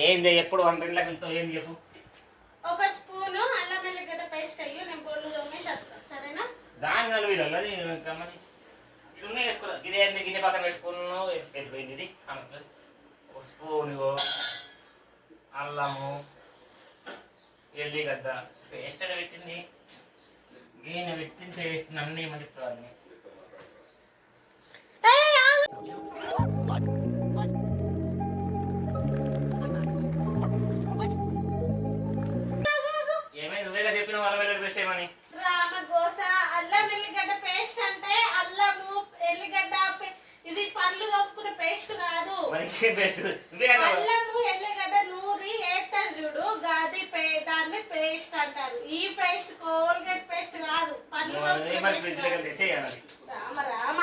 ఏంది ఎప్పుడు 1 2 లెక్కలతో ఏంది చెప్పు. ఒక స్పూను అల్లం వెల్లిగడ్డ పేస్ట్ అయ్యి నేను బొల్లు తోమేసి వస్తా సరేనా. దాని నలుగురు అది గమ్మని ఇవన్నీ వేసుకోరా. ఇదేంది గిన్నె పక్కన పెట్టుకున్నావు వెళ్ళిపోయింది ఇది అన్నట్లు. ఒక స్పూను అల్లము ఎల్లిగడ్డ పేస్ట్ ఎక్కడ పెట్టింది, గిన్నె పెట్టింది పేస్ట్ నన్ను ఏమని చెప్తారు. ఏమైంది నువ్వేగా చెప్పిన అల్లం వెల్లుల్లి పేస్ట్ ఏమని. రామగోస అల్లం ఎల్లిగడ్డ పేస్ట్ అంటే అల్లము ఎల్లిగడ్డ ఇది పండ్లు తోముకునే పేస్ట్ కాదు. అల్లము ఎల్లిగడ్డ నూరి ఏస్తారు చూడు గాది దాన్ని పేస్ట్ అంటారు. ఈ పేస్ట్ కోల్గేట్ పేస్ట్ కాదు, పండ్లు తోముకునే పేస్ట్. రామ రామ